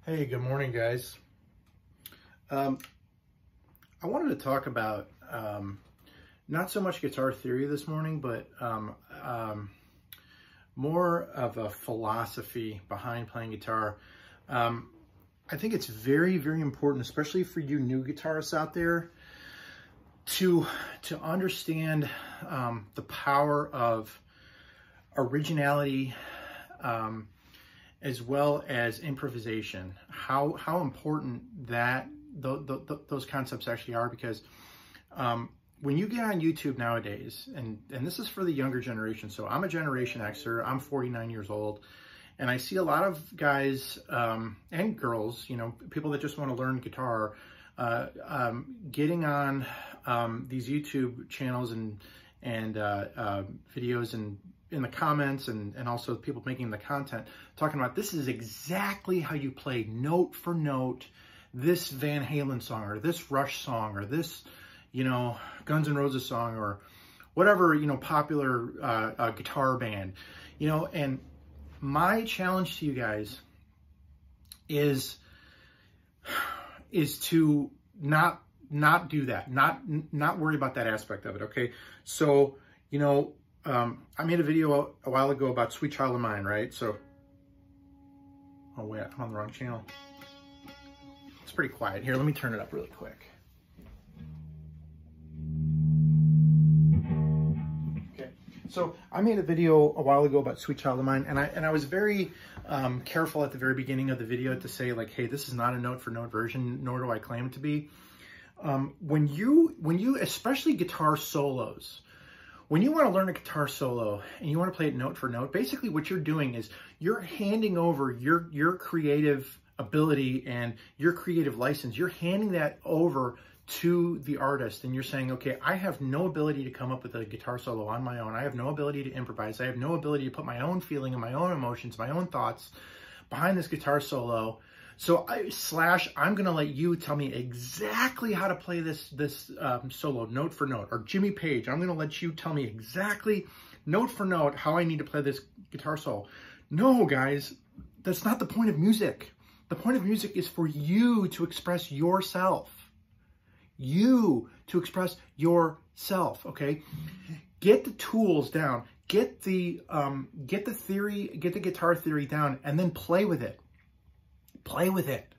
Hey, good morning, guys. I wanted to talk about not so much guitar theory this morning, but more of a philosophy behind playing guitar. I think it's very, very important, especially for you new guitarists out there, to understand the power of originality, as well as improvisation, how important that those concepts actually are, because when you get on YouTube nowadays, and this is for the younger generation, so I'm a Generation Xer, I'm 49 years old, and I see a lot of guys and girls, you know, people that just want to learn guitar, getting on these YouTube channels and videos and in the comments and also people making the content talking about this is exactly how you play note for note this Van Halen song or this Rush song or this, you know, Guns N' Roses song or whatever, you know, popular guitar band, you know. And my challenge to you guys is to not do that, not worry about that aspect of it. Okay, so you know, I made a video a while ago about Sweet Child of Mine, right? So, oh wait, I'm on the wrong channel. It's pretty quiet here. Let me turn it up really quick. Okay, so I made a video a while ago about Sweet Child of Mine, and I was very careful at the very beginning of the video to say, like, hey, this is not a note for note version, nor do I claim it to be. When you especially guitar solos, when you want to learn a guitar solo and you want to play it note for note, basically what you're doing is you're handing over your creative ability and your creative license. You're handing that over to the artist, and you're saying, okay, I have no ability to come up with a guitar solo on my own. I have no ability to improvise. I have no ability to put my own feeling and my own emotions, my own thoughts behind this guitar solo. So I'm going to let you tell me exactly how to play this solo note for note. Or Jimmy Page, I'm going to let you tell me exactly note for note how I need to play this guitar solo. No, guys, that's not the point of music. The point of music is for you to express yourself. You to express yourself, okay? Get the tools down. Get the theory, get the guitar theory down, and then play with it. Play with it.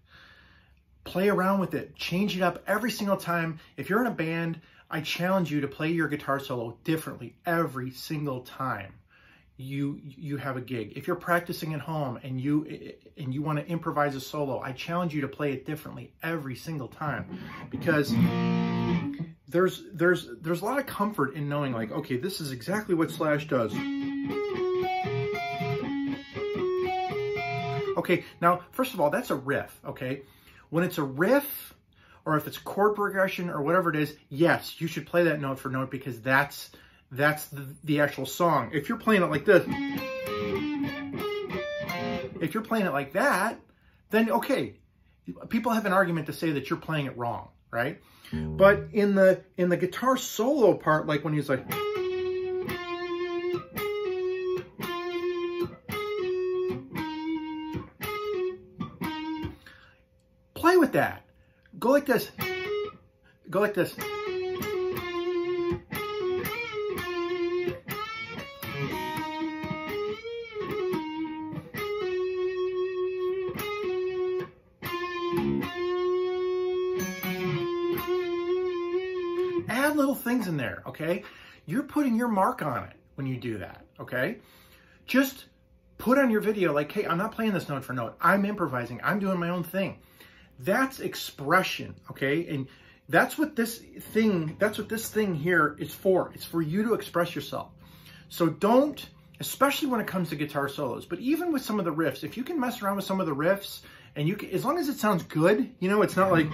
Play around with it. Change it up every single time. If you're in a band, I challenge you to play your guitar solo differently every single time you have a gig. If you're practicing at home and you want to improvise a solo, I challenge you to play it differently every single time, because there's a lot of comfort in knowing, like, okay, this is exactly what Slash does. Okay, now, first of all, that's a riff, okay? When it's a riff, or if it's chord progression or whatever it is, yes, you should play that note for note, because that's the actual song. If you're playing it like this, if you're playing it like that, then okay, people have an argument to say that you're playing it wrong, right? But in the guitar solo part, like when he's like, play with that. Go like this. Go like this. Add little things in there, okay? You're putting your mark on it when you do that, okay? Just put on your video, like, hey, I'm not playing this note for note. I'm improvising. I'm doing my own thing. That's expression, okay? And that's what this thing here is for. It's for you to express yourself. So don't, especially when it comes to guitar solos, but even with some of the riffs, if you can mess around with some of the riffs, and you can, as long as it sounds good, you know, it's not like,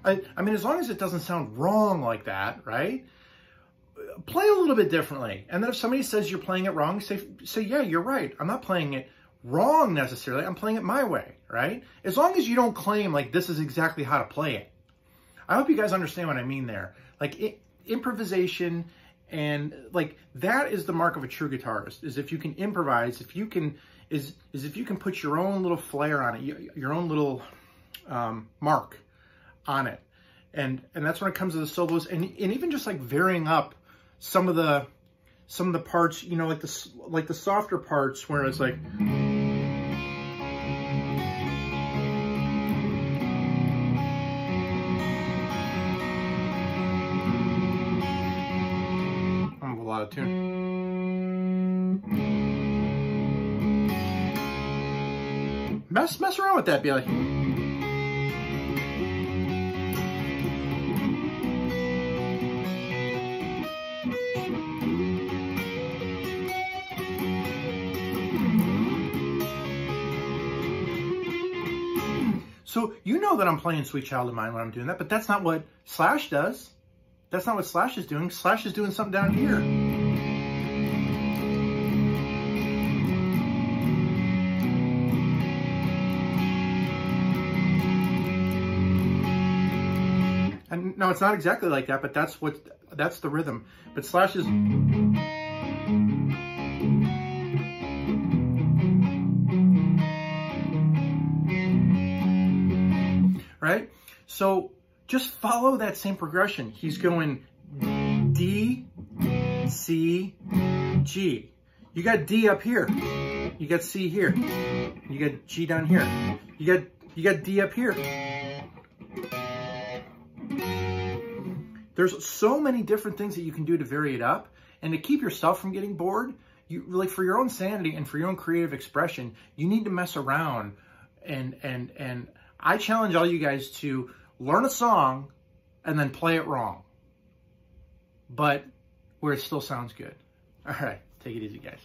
I mean, as long as it doesn't sound wrong like that, right? Play a little bit differently. And then if somebody says you're playing it wrong, say, yeah, you're right. I'm not playing it wrong necessarily. I'm playing it my way, right? As long as you don't claim, like, this is exactly how to play it. I hope you guys understand what I mean there. Like, improvisation And like, that is the mark of a true guitarist, is if you can improvise, if you can, is if you can put your own little flair on it, your own little mark on it. And that's when it comes to the solos, and even just like varying up some of the parts, you know, like the softer parts where it's like, I'm a lot of tune. Mess around with that, be like. So you know that I'm playing Sweet Child of Mine when I'm doing that, but that's not what Slash does. That's not what Slash is doing. Slash is doing something down here. And no, it's not exactly like that, but that's the rhythm. But Slash is. Right? So just follow that same progression. He's going D, C, G. You got D up here. You got C here. You got G down here. You got D up here. There's so many different things that you can do to vary it up, and to keep yourself from getting bored. You like, for your own sanity and for your own creative expression, you need to mess around and I challenge all you guys to learn a song and then play it wrong, but where it still sounds good. All right, take it easy, guys.